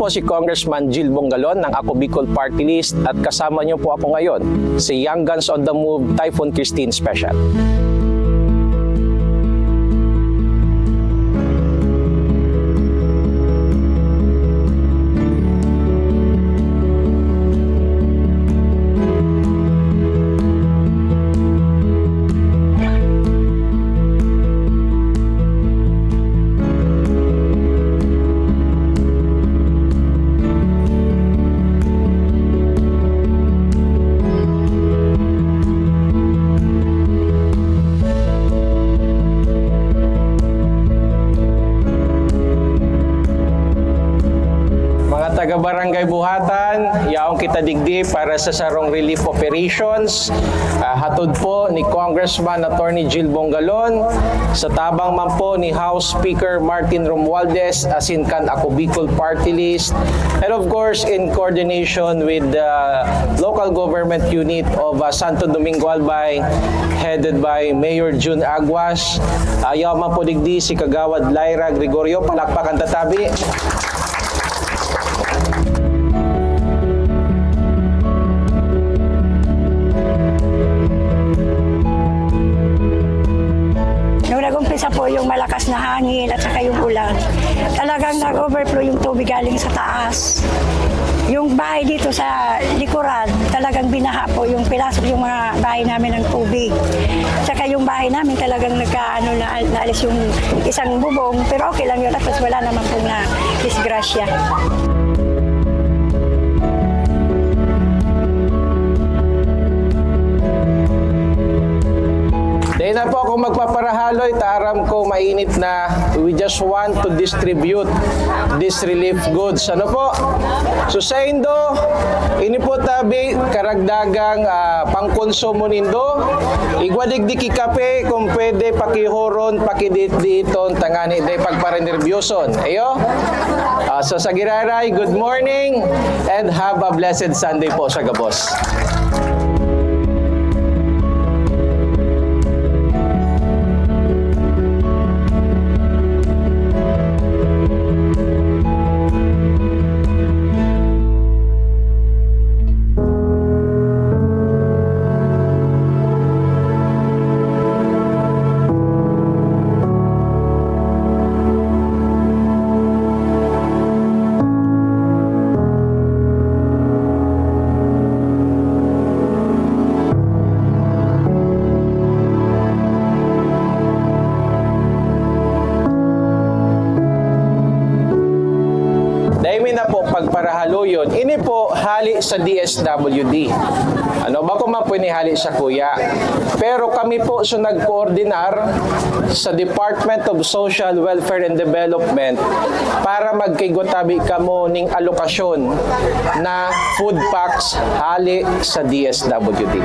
Si Congressman Jill Bongalon ng Ako Bicol Party List at kasama niyo po ako ngayon si Young Guns on the Move Typhoon Kristine Special. Taga-Barangay Buhatan, yaong kita digdi para sa sarong relief operations. Hatod po ni Congressman Attorney Jill Bongalon, sa tabang man po ni House Speaker Martin Romualdez, asin kan Ako Bicol Party List, and of course in coordination with the local government unit of Santo Domingo Albay, headed by Mayor June Aguas. Yaw man po digdi si Kagawad Lyra Gregorio, palakpakan tatabi. Nag-umpisa po yung malakas na hangin at saka yung ulan. Talagang nag-overflow yung tubig galing sa taas. Yung bahay dito sa likuran, talagang binaha po yung pinasok yung mga bahay namin ng tubig. Saka yung bahay namin talagang naalis yung isang bubong, pero okay lang yun, tapos wala naman pong na disgrasya. Dahil na po ako magpaparahaloy, taram ko mainit na we just want to distribute these relief goods. Ano po? So sa Indo, ini po tabi karagdagang pangkonsumo nindo. Igwadigdiki kape kung pwede pakihoron, pakidit-diton, tangani day pagparenerbyoson. Ayo? So sa Giraray, good morning and have a blessed Sunday po sa Gabos. Pagparahaluyon, ini po hali sa DSWD. Ano ba kung mapinihali sa kuya? Pero kami po so nag-coordinar sa Department of Social Welfare and Development para magkigutabi kamo ning alokasyon na food packs hali sa DSWD.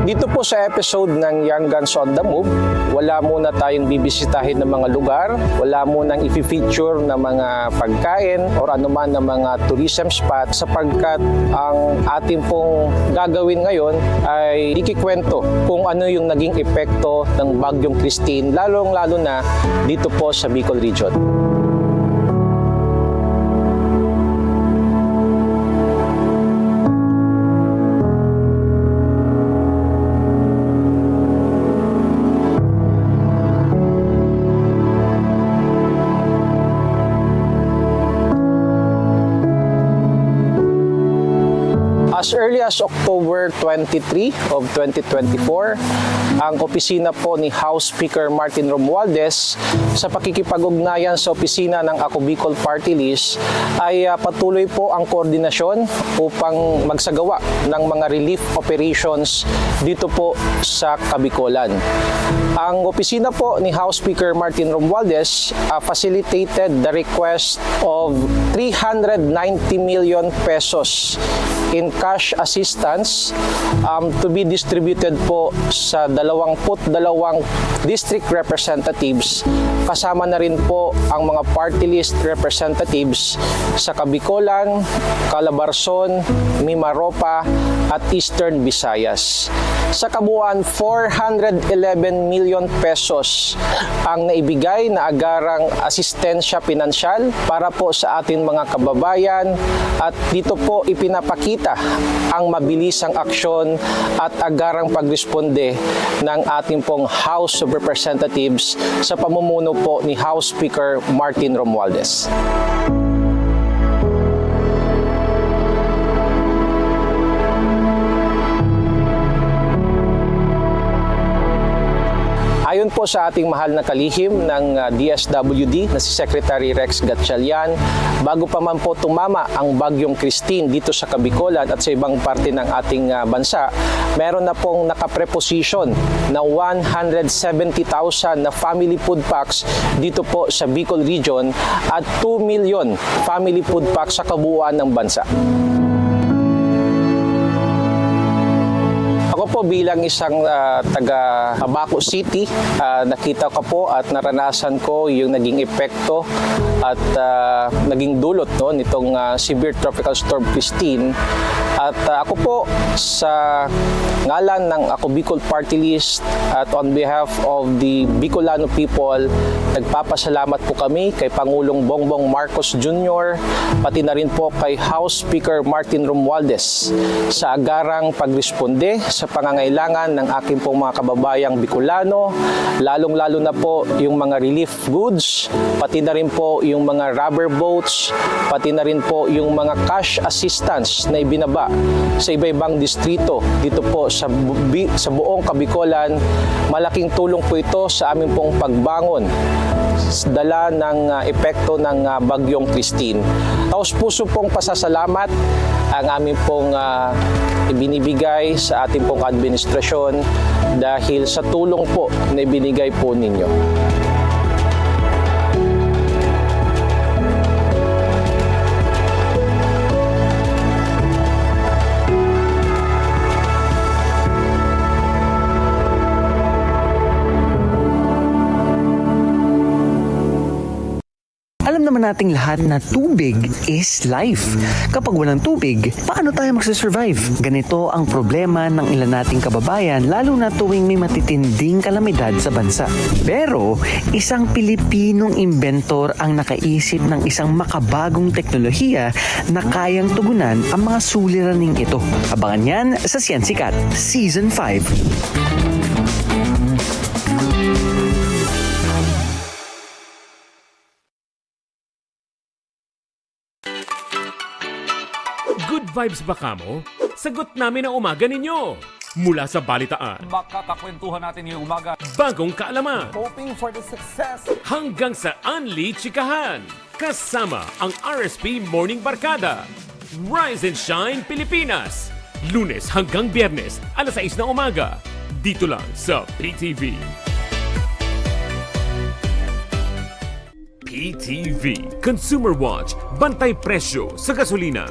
Dito po sa episode ng Young Guns on the Move, wala muna tayong bibisitahin ng mga lugar, wala munang i-feature na mga pagkain or anuman na mga tourism spot sapagkat ang ating pong gagawin ngayon ay ikikwento kung ano yung naging epekto ng Bagyong Kristine, lalong-lalo na dito po sa Bicol Region. As early as October 23 of 2024, ang opisina po ni House Speaker Martin Romualdez sa pakikipag-ugnayan sa opisina ng Ako Bicol Party List ay patuloy po ang koordinasyon upang magsagawa ng mga relief operations dito po sa Kabicolan. Ang opisina po ni House Speaker Martin Romualdez facilitated the request of 390 million pesos in cash assistance to be distributed po sa 22 district representatives, kasama na rin po ang mga party list representatives sa Kabicolan, Calabarzon, Mimaropa at Eastern Visayas. Sa kabuuan, 411 million pesos ang naibigay na agarang asistensya pinansyal para po sa ating mga kababayan, at dito po ipinapakita ang mabilisang aksyon at agarang pagresponde ng ating pong House of Representatives sa pamumuno po ni House Speaker Martin Romualdez. Ayon po sa ating mahal na kalihim ng DSWD na si Secretary Rex Gatchalian, bago pa man po tumama ang Bagyong Kristine dito sa Kabicolan at sa ibang parte ng ating bansa, meron na pong nakapreposition na 170,000 na family food packs dito po sa Bicol Region at 2 million family food packs sa kabuuan ng bansa. Ako po bilang isang taga Abaco City, nakita ko po at naranasan ko yung naging epekto at naging dulot nitong severe tropical storm Kristine. At ako po sa ngalan ng Ako Bicol Party List at on behalf of the Bicolano people, nagpapasalamat po kami kay Pangulong Bongbong Marcos Jr. pati na rin po kay House Speaker Martin Romualdez sa agarang pagresponde sa pangangailangan ng aking pong mga kababayang Bicolano, lalong-lalo na po yung mga relief goods, pati na rin po yung mga rubber boats, pati na rin po yung mga cash assistance na ibinaba sa iba-ibang distrito dito po sa buong Kabicolan. Malaking tulong po ito sa aming pong pagbangon dala ng epekto ng Bagyong Kristine. Taos puso pong pasasalamat ang aming pong ibinibigay sa ating pong administrasyon dahil sa tulong po na ibinigay po ninyo. Alam naman nating lahat na tubig is life. Kapag walang tubig, paano tayo magsasurvive? Ganito ang problema ng ilan nating kababayan, lalo na tuwing may matitinding kalamidad sa bansa. Pero, isang Pilipinong inventor ang nakaisip ng isang makabagong teknolohiya na kayang tugunan ang mga suliraning ito. Abangan yan sa Sikat Season 5. Good vibes ba kamo? Sagot namin ang umaga ninyo. Mula sa balitaan, makakakwentuhan natin ngayong umaga. bagong kaalaman, Hoping for the success. hanggang sa Unli Chikahan. Kasama ang RSP Morning Barkada. Rise and Shine Pilipinas. Lunes hanggang Biyernes, alas 6 ng umaga. Dito lang sa PTV. PTV Consumer Watch. Bantay presyo sa gasolina.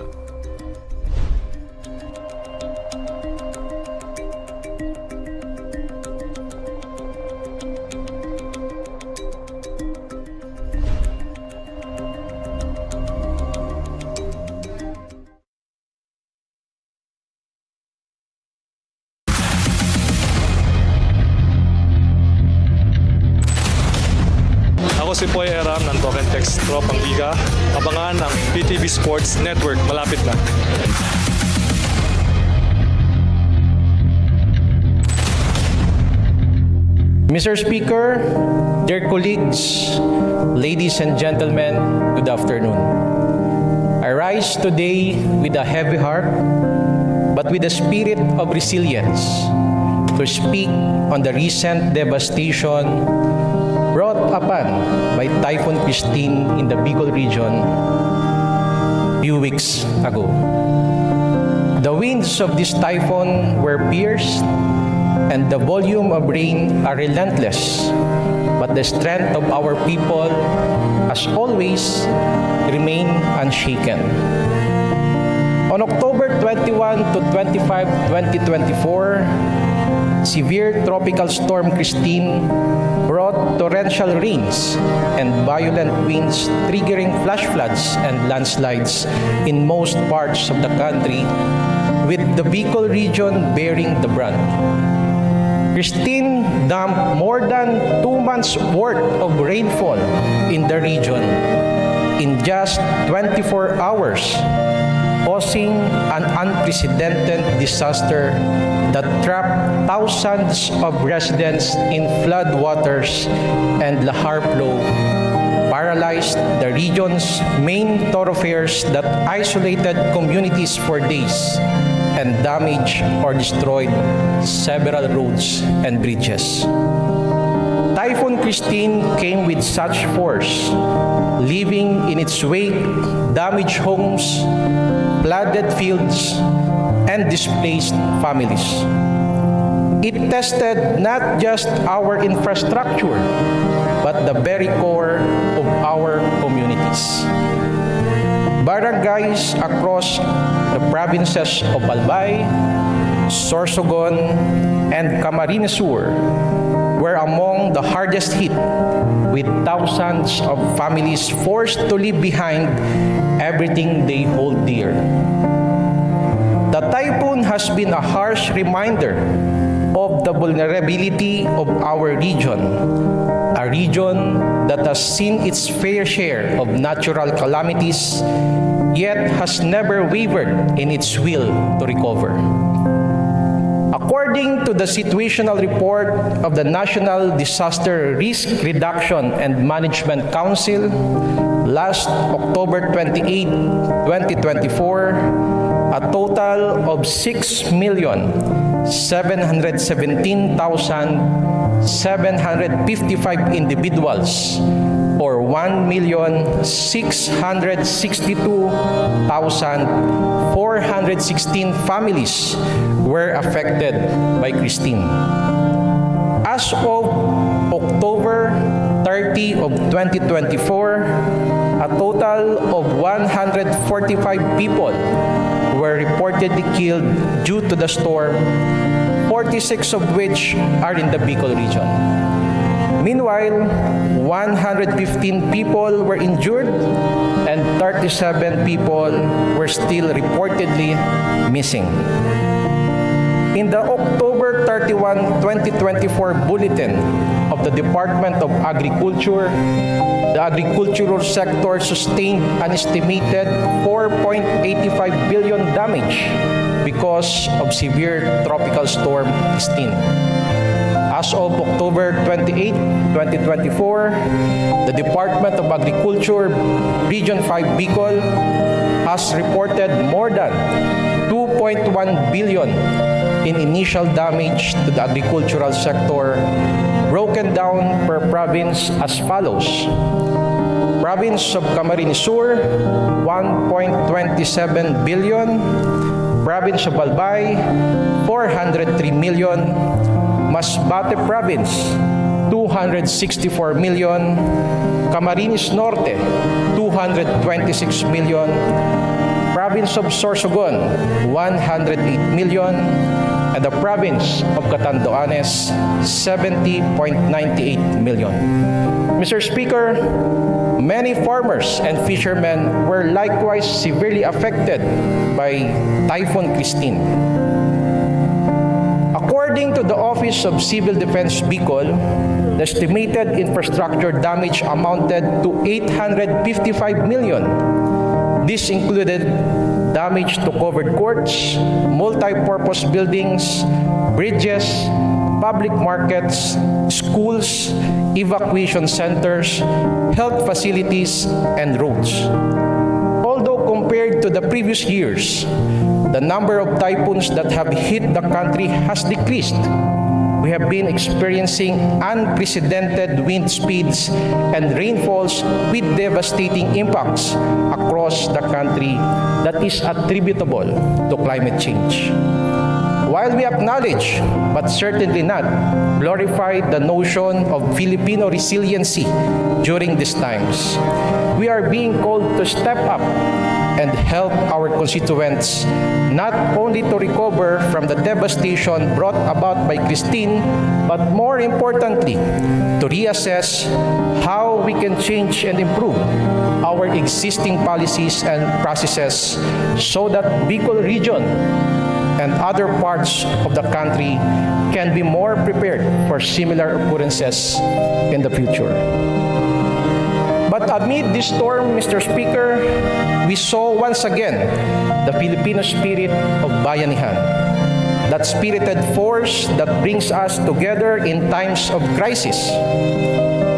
ako si Poy Eram ng Talk and Text Tropang Liga. Abangan ang PTV Sports Network. Malapit na. Mr. Speaker, dear colleagues, ladies and gentlemen, good afternoon. I rise today with a heavy heart, but with a spirit of resilience to speak on the recent devastation brought upon by Typhoon Kristine in the Bicol region few weeks ago. The winds of this typhoon were fierce and the volume of rain are relentless, but the strength of our people, as always, remain unshaken. On October 21 to 25, 2024, severe tropical storm Kristine brought torrential rains and violent winds triggering flash floods and landslides in most parts of the country, with the Bicol region bearing the brunt. Kristine dumped more than 2 months' worth of rainfall in the region in just 24 hours, causing an unprecedented disaster that trapped thousands of residents in floodwaters and lahar flow, paralyzed the region's main thoroughfares that isolated communities for days, and damaged or destroyed several roads and bridges. Typhoon Kristine came with such force, leaving in its wake damaged homes, flooded fields, and displaced families. It tested not just our infrastructure, but the very core of our communities. Barangays across the provinces of Albay, Sorsogon, and Camarines Sur were among the hardest hit, with thousands of families forced to leave behind everything they hold dear. The typhoon has been a harsh reminder of the vulnerability of our region, a region that has seen its fair share of natural calamities, yet has never wavered in its will to recover. According to the situational report of the National Disaster Risk Reduction and Management Council, last October 28, 2024, a total of 6,717,755 individuals, or 1,662,416 families were affected by Kristine. As of October 30 of 2024, a total of 145 people were reportedly killed due to the storm, 46 of which are in the Bicol region. Meanwhile, 115 people were injured and 37 people were still reportedly missing. In the October 31, 2024 bulletin of the Department of Agriculture, the agricultural sector sustained an estimated 4.85 billion damage because of severe tropical storm Kristine. As of October 28, 2024, the Department of Agriculture Region 5 Bicol has reported more than 2.1 billion in initial damage to the agricultural sector, broken down per province as follows. Province of Camarines Sur, 1.27 billion. Province of Albay, 403 million. Masbate Province, 264 million. Camarines Norte, 226 million. Province of Sorsogon, 108 million. And the province of Catanduanes, 70.98 million. Mr. Speaker, many farmers and fishermen were likewise severely affected by Typhoon Kristine. According According to the Office of Civil Defense Bicol, the estimated infrastructure damage amounted to 855 million. This included damage to covered courts, multi-purpose buildings, bridges, public markets, schools, evacuation centers, health facilities, and roads. Although compared to the previous years, the number of typhoons that have hit the country has decreased. We have been experiencing unprecedented wind speeds and rainfalls with devastating impacts across the country that is attributable to climate change. While we acknowledge, but certainly not, glorify the notion of Filipino resiliency during these times, we are being called to step up and help our constituents not only to recover from the devastation brought about by Kristine, but more importantly, to reassess how we can change and improve our existing policies and processes so that Bicol region and other parts of the country can be more prepared for similar occurrences in the future. But amid this storm, Mr. Speaker, we saw once again the Filipino spirit of bayanihan, that spirited force that brings us together in times of crisis.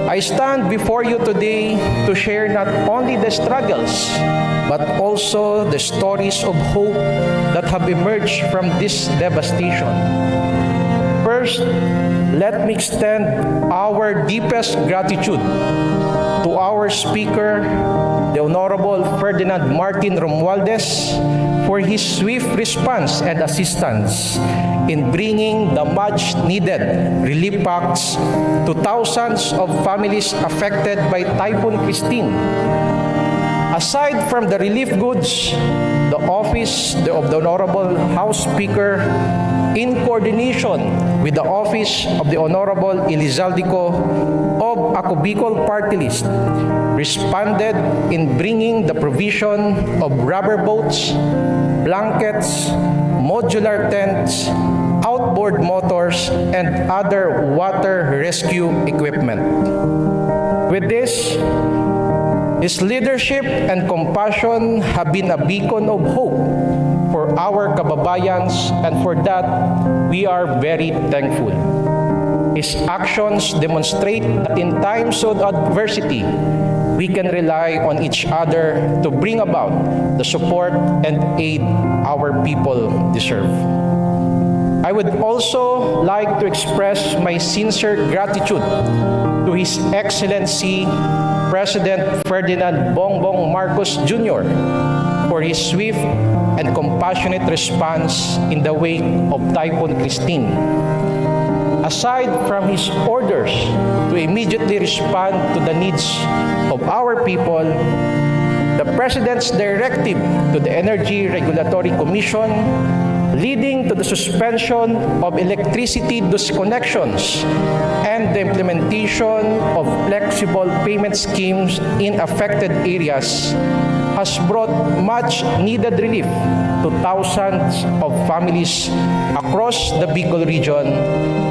I stand before you today to share not only the struggles, but also the stories of hope that have emerged from this devastation. First, let me extend our deepest gratitude to our Speaker, the Honorable Ferdinand Martin Romualdez, for his swift response and assistance in bringing the much-needed relief packs to thousands of families affected by Typhoon Kristine. Aside from the relief goods, the Office of the Honorable House Speaker, in coordination with the Office of the Honorable Elizaldico of Ako Bicol Party List, responded in bringing the provision of rubber boats, blankets, modular tents, outboard motors, and other water rescue equipment. With this, his leadership and compassion have been a beacon of hope for our kababayans, and for that, we are very thankful. His actions demonstrate that in times of adversity, we can rely on each other to bring about the support and aid our people deserve. I would also like to express my sincere gratitude to His Excellency President Ferdinand Bongbong Marcos Jr. for his swift and compassionate response in the wake of Typhoon Kristine. Aside from his orders to immediately respond to the needs of our people, the President's directive to the Energy Regulatory Commission leading to the suspension of electricity disconnections and the implementation of flexible payment schemes in affected areas has brought much needed relief to thousands of families across the Bicol region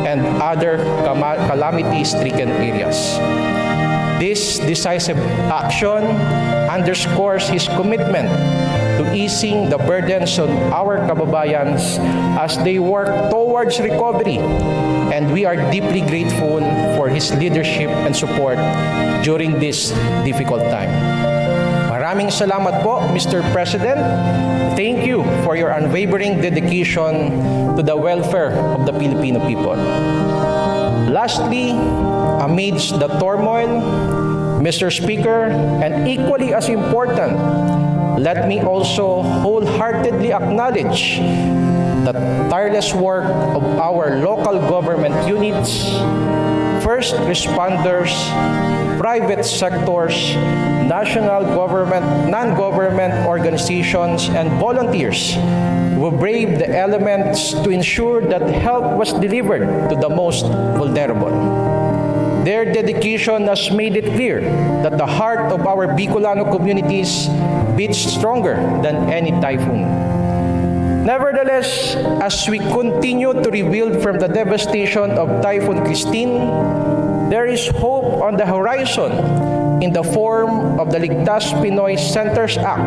and other calamity-stricken areas. This decisive action underscores his commitment to easing the burdens on our kababayans as they work towards recovery, and we are deeply grateful for his leadership and support during this difficult time. Maraming salamat po, Mr. President. Thank you for your unwavering dedication to the welfare of the Filipino people. Lastly, amidst the turmoil, Mr. Speaker, and equally as important, let me also wholeheartedly acknowledge the tireless work of our local government units, first responders, private sectors, national government, non-government organizations, and volunteers who braved the elements to ensure that help was delivered to the most vulnerable. Their dedication has made it clear that the heart of our Bicolano communities beats stronger than any typhoon. Nevertheless, as we continue to rebuild from the devastation of Typhoon Kristine, there is hope on the horizon in the form of the Ligtas Pinoy Centers Act,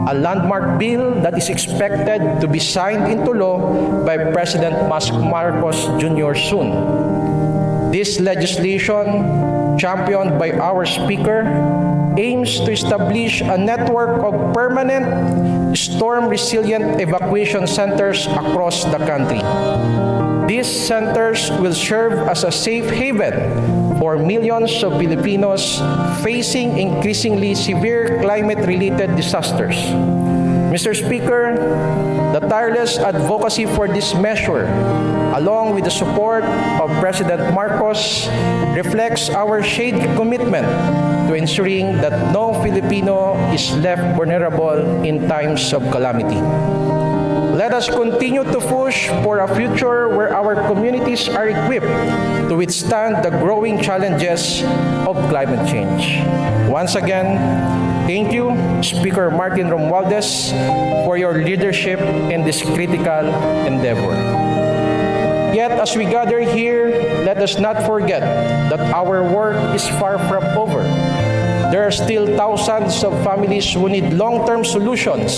a landmark bill that is expected to be signed into law by President Marcos Jr. soon. This legislation, championed by our Speaker, aims to establish a network of permanent storm-resilient evacuation centers across the country. These centers will serve as a safe haven for millions of Filipinos facing increasingly severe climate-related disasters. Mr. Speaker, the tireless advocacy for this measure, along with the support of President Marcos, reflects our shared commitment to ensuring that no Filipino is left vulnerable in times of calamity. Let us continue to push for a future where our communities are equipped to withstand the growing challenges of climate change. Once again, thank you, Speaker Martin Romualdez, for your leadership in this critical endeavor. Yet, as we gather here, let us not forget that our work is far from over. There are still thousands of families who need long-term solutions,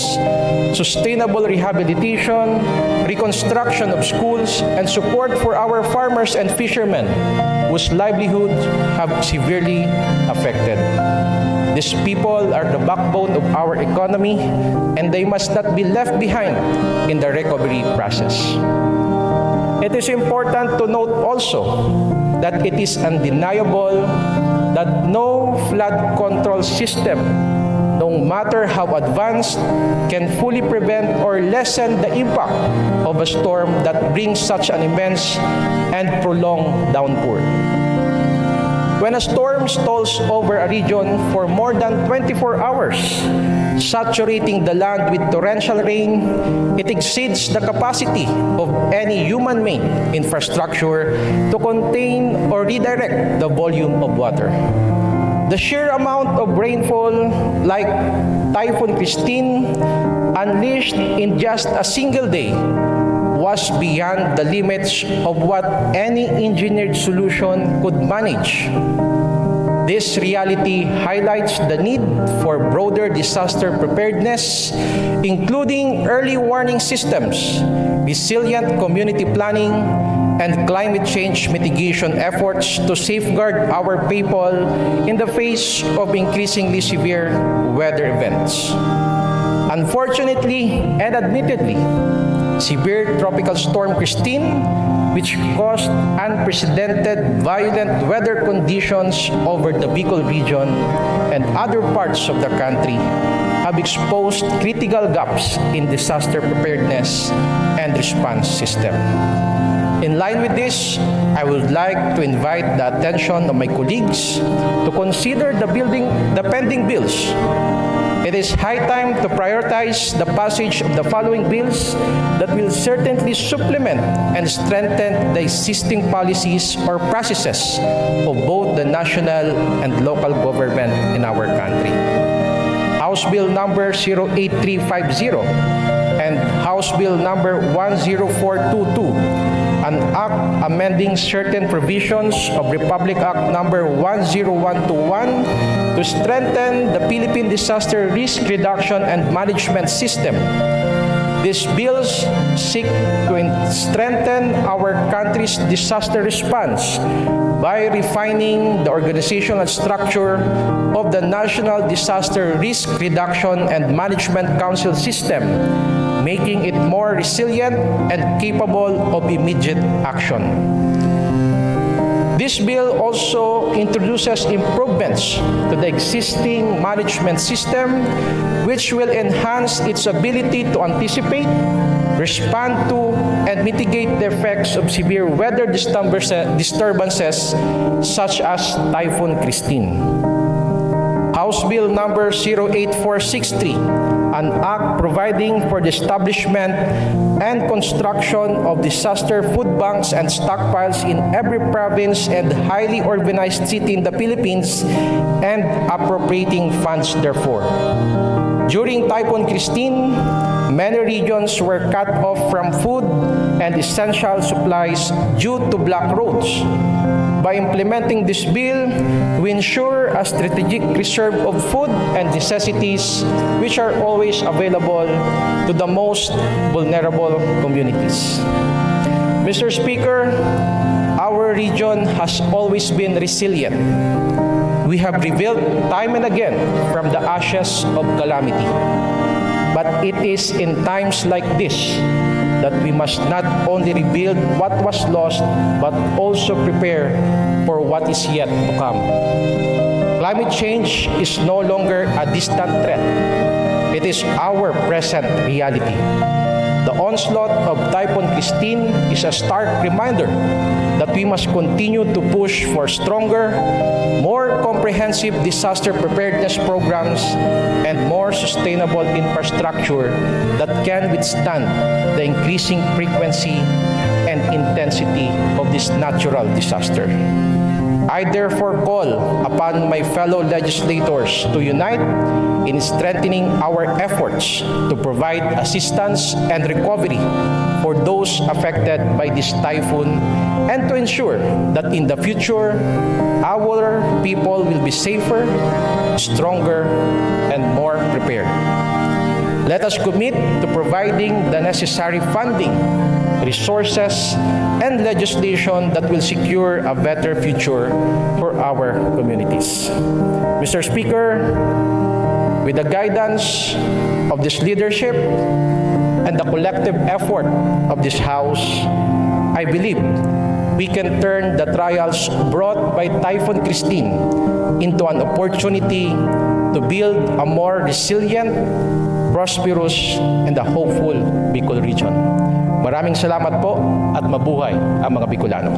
sustainable rehabilitation, reconstruction of schools, and support for our farmers and fishermen whose livelihoods have severely affected. These people are the backbone of our economy, and they must not be left behind in the recovery process. It is important to note also that it is undeniable that no flood control system, no matter how advanced, can fully prevent or lessen the impact of a storm that brings such an immense and prolonged downpour. When a storm stalls over a region for more than 24 hours, saturating the land with torrential rain, it exceeds the capacity of any human-made infrastructure to contain or redirect the volume of water. The sheer amount of rainfall, like Typhoon Kristine, unleashed in just a single day, was beyond the limits of what any engineered solution could manage. This reality highlights the need for broader disaster preparedness, including early warning systems, resilient community planning, and climate change mitigation efforts to safeguard our people in the face of increasingly severe weather events. Unfortunately and admittedly, severe tropical storm Kristine, which caused unprecedented violent weather conditions over the Bicol region and other parts of the country, have exposed critical gaps in disaster preparedness and response system. In line with this, I would like to invite the attention of my colleagues to consider the pending bills. It is high time to prioritize the passage of the following bills that will certainly supplement and strengthen the existing policies or processes of both the national and local government in our country. House Bill number 08350 and House Bill number 10422, an act amending certain provisions of Republic Act number 10121 to strengthen the Philippine Disaster Risk Reduction and Management System. These bills seek to strengthen our country's disaster response by refining the organizational structure of the National Disaster Risk Reduction and Management Council system, making it more resilient and capable of immediate action. This bill also introduces improvements to the existing management system, which will enhance its ability to anticipate, respond to, and mitigate the effects of severe weather disturbances such as Typhoon Kristine. House Bill number 08463, an act providing for the establishment and construction of disaster food banks and stockpiles in every province and highly urbanized city in the Philippines and appropriating funds therefore. During Typhoon Kristine, many regions were cut off from food and essential supplies due to blocked roads. By implementing this bill, we ensure a strategic reserve of food and necessities which are always available to the most vulnerable communities. Mr. Speaker, our region has always been resilient. We have rebuilt time and again from the ashes of calamity. But it is in times like this that we must not only rebuild what was lost, but also prepare for what is yet to come. Climate change is no longer a distant threat. It is our present reality. The onslaught of Typhoon Kristine is a stark reminder that we must continue to push for stronger, more comprehensive disaster preparedness programs and more sustainable infrastructure that can withstand the increasing frequency and intensity of this natural disaster. I therefore call upon my fellow legislators to unite in strengthening our efforts to provide assistance and recovery for those affected by this typhoon and to ensure that in the future, our people will be safer, stronger, and more prepared. Let us commit to providing the necessary funding, resources, and legislation that will secure a better future for our communities. Mr. Speaker, with the guidance of this leadership and the collective effort of this House, I believe we can turn the trials brought by Typhoon Kristine into an opportunity to build a more resilient, prosperous, and a hopeful Bicol region. Maraming salamat po at mabuhay ang mga Bicolano.